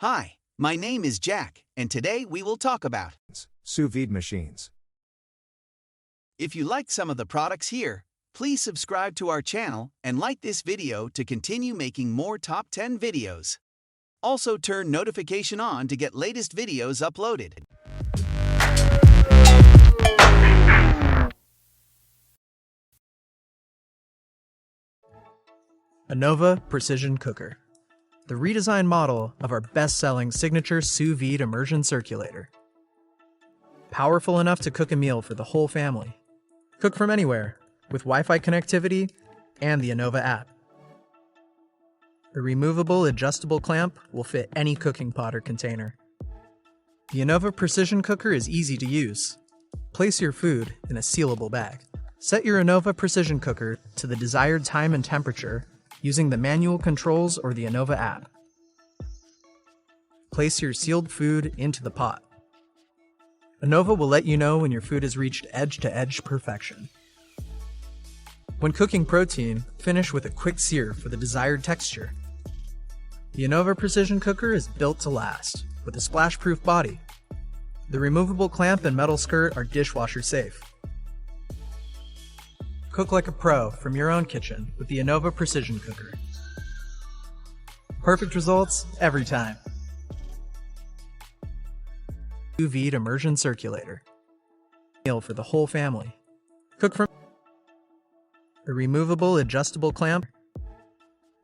Hi, my name is Jack, and today we will talk about Sous-Vide machines. If you liked some of the products here, please subscribe to our channel and like this video to continue making more top 10 videos. Also turn notification on to get latest videos uploaded. Anova Precision Cooker, the redesigned model of our best-selling signature Sous-Vide Immersion Circulator. Powerful enough to cook a meal for the whole family. Cook from anywhere with Wi-Fi connectivity and the Anova app. The removable adjustable clamp will fit any cooking pot or container. The Anova Precision Cooker is easy to use. Place your food in a sealable bag. Set your Anova Precision Cooker to the desired time and temperature using the manual controls or the Anova app. Place your sealed food into the pot. Anova will let you know when your food has reached edge-to-edge perfection. When cooking protein, finish with a quick sear for the desired texture. The Anova Precision Cooker is built to last, with a splash-proof body. The removable clamp and metal skirt are dishwasher safe. Cook like a pro from your own kitchen with the Anova Precision Cooker. Perfect results every time. Sous-Vide Immersion Circulator. Meal for the whole family. Cook from the removable adjustable clamp.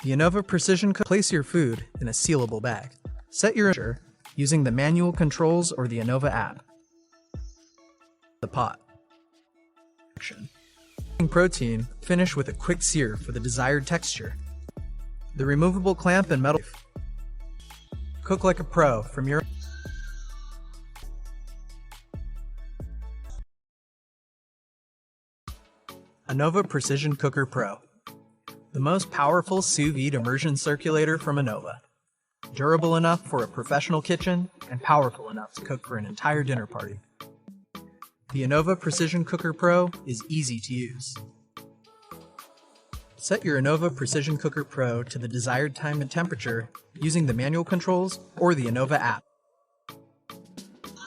The Anova Precision Cooker. Place your food in a sealable bag. Set your using the manual controls or the Anova app. The pot. Protein, finish with a quick sear for the desired texture. The removable clamp and metal. Cook like a pro from your Anova Precision Cooker Pro, the most powerful sous-vide immersion circulator from Anova. Durable enough for a professional kitchen and powerful enough to cook for an entire dinner party. The Anova Precision Cooker Pro is easy to use. Set your Anova Precision Cooker Pro to the desired time and temperature using the manual controls or the Anova app.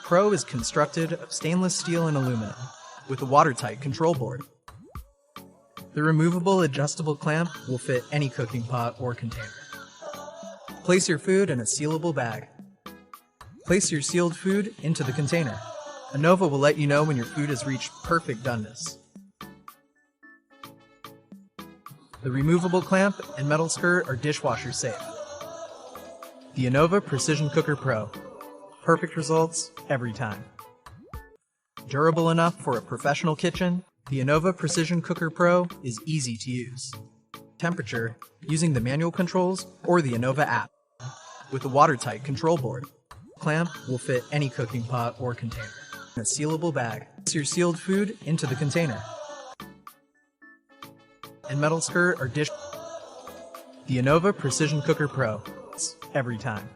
Pro is constructed of stainless steel and aluminum with a watertight control board. The removable adjustable clamp will fit any cooking pot or container. Place your food in a sealable bag. Place your sealed food into the container. Anova will let you know when your food has reached perfect doneness. The removable clamp and metal skirt are dishwasher safe. The Anova Precision Cooker Pro. Perfect results every time. Durable enough for a professional kitchen, the Anova Precision Cooker Pro is easy to use. Temperature using the manual controls or the Anova app. With a watertight control board. Clamp will fit any cooking pot or container. In a sealable bag. Place your sealed food into the container. And metal skirt or dish. The Anova Precision Cooker Pro. Every time.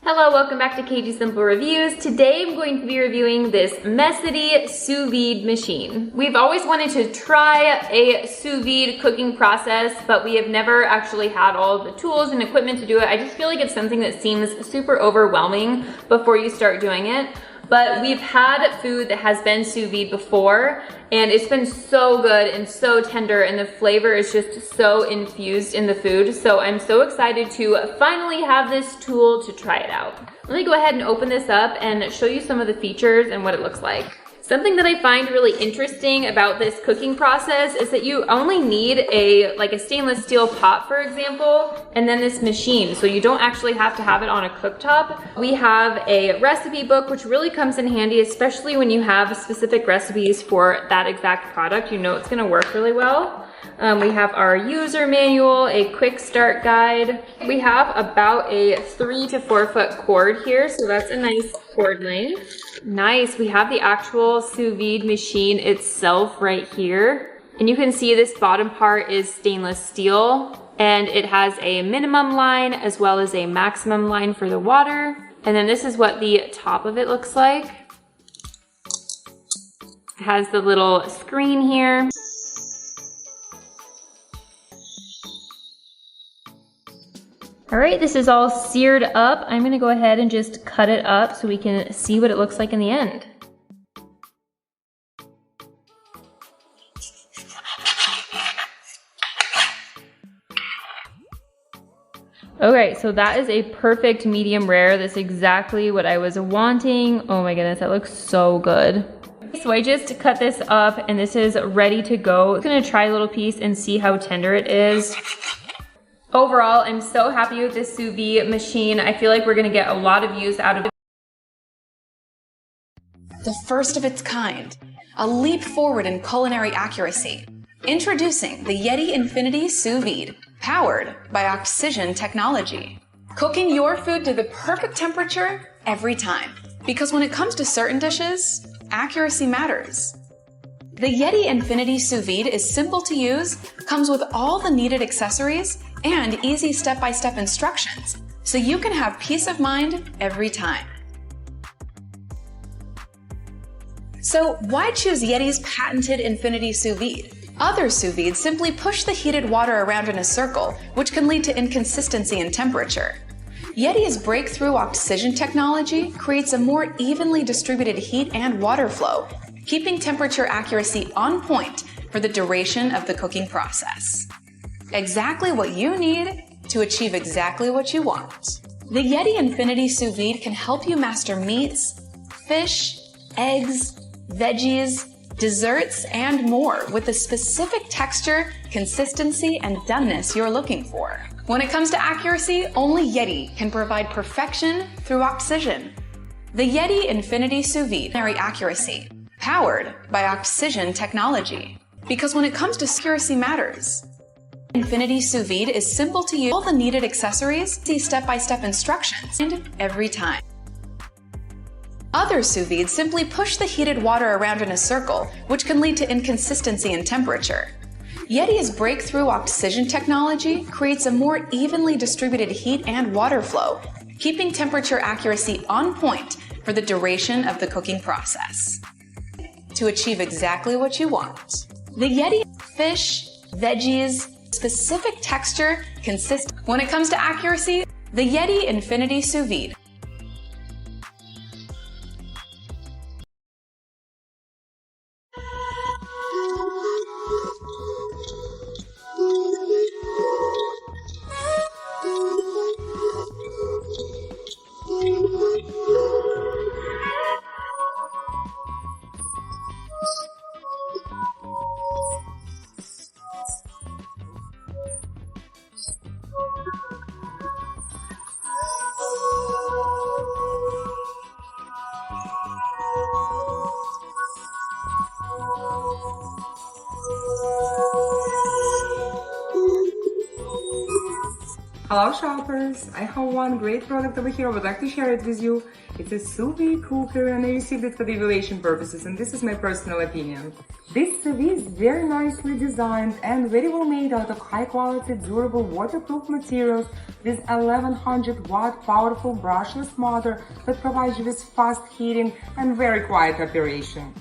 Hello, welcome back to KG Simple Reviews. Today I'm going to be reviewing this Mecity sous vide machine. We've always wanted to try a sous vide cooking process, but we have never actually had all of the tools and equipment to do it. I just feel like it's something that seems super overwhelming before you start doing it. But we've had food that has been sous vide before, and it's been so good and so tender, and the flavor is just so infused in the food. So I'm so excited to finally have this tool to try it out. Let me go ahead and open this up and show you some of the features and what it looks like. Something that I find really interesting about this cooking process is that you only need a stainless steel pot, for example, and then this machine. So you don't actually have to have it on a cooktop. We have a recipe book, which really comes in handy, especially when you have specific recipes for that exact product. You know it's gonna work really well. We have our user manual, a quick start guide. We have about a 3 to 4 foot cord here, so that's a nice cord length. Nice, we have the actual sous vide machine itself right here. And you can see this bottom part is stainless steel, and it has a minimum line as well as a maximum line for the water. And then this is what the top of it looks like. It has the little screen here. All right, this is all seared up. I'm gonna go ahead and just cut it up so we can see what it looks like in the end. Okay, so that is a perfect medium rare. That's exactly what I was wanting. Oh my goodness, that looks so good. So I just cut this up and this is ready to go. I'm gonna try a little piece and see how tender it is. Overall, I'm so happy with this sous vide machine. I feel like we're gonna get a lot of use out of it. The first of its kind, a leap forward in culinary accuracy. Introducing the Yedi Infinity Sous-Vide, powered by Oxygen technology. Cooking your food to the perfect temperature every time. Because when it comes to certain dishes, accuracy matters. The Yedi Infinity Sous-Vide is simple to use, comes with all the needed accessories, and easy step-by-step instructions, so you can have peace of mind every time. So why choose Yedi's patented Infinity Sous-Vide? Other sous vides simply push the heated water around in a circle, which can lead to inconsistency in temperature. Yedi's breakthrough Oxygen technology creates a more evenly distributed heat and water flow, keeping temperature accuracy on point for the duration of the cooking process. Exactly what you need to achieve exactly what you want. The Yedi Infinity Sous Vide can help you master meats, fish, eggs, veggies, desserts, and more with the specific texture, consistency, and doneness you're looking for. When it comes to accuracy, only Yedi can provide perfection through Oxygen. The Yedi Infinity Sous-Vide, culinary accuracy, powered by Oxygen technology. Because when it comes to accuracy matters. Infinity Sous-Vide is simple to use, all the needed accessories, see step-by-step instructions, and every time. Other sous vides simply push the heated water around in a circle, which can lead to inconsistency in temperature. Yedi's breakthrough Oxygen technology creates a more evenly distributed heat and water flow, keeping temperature accuracy on point for the duration of the cooking process. To achieve exactly what you want. The Yedi fish, veggies, specific texture, consist. When it comes to accuracy, the Yedi Infinity Sous-Vide. Hello shoppers! I have one great product over here. I would like to share it with you. It's a Sous-Vide cooker and I received it for the evaluation purposes, and this is my personal opinion. This Sous-Vide is very nicely designed and very well made out of high quality, durable, waterproof materials with 1100 watt powerful brushless motor that provides you with fast heating and very quiet operation.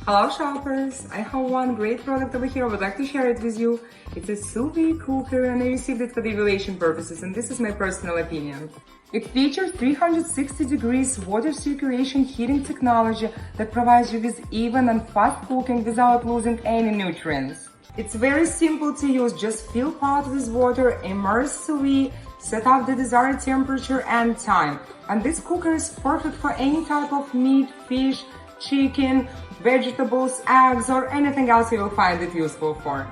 Hello shoppers! I have one great product over here. I would like to share it with you. It's a Sous-Vide cooker and I received it for the evaluation purposes, and this is my personal opinion. It features 360 degrees water circulation heating technology that provides you with even and fast cooking without losing any nutrients. It's very simple to use. Just fill pot with water, immerse sous-vide, set up the desired temperature and time. And this cooker is perfect for any type of meat, fish, chicken, vegetables, eggs, or anything else you will find it useful for.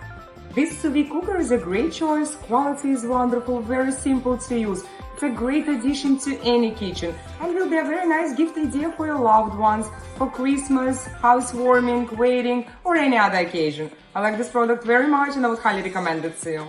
This sous-vide cooker is a great choice. Quality is wonderful, very simple to use. It's a great addition to any kitchen and will be a very nice gift idea for your loved ones for Christmas, housewarming, wedding, or any other occasion. I like this product very much and I would highly recommend it to you.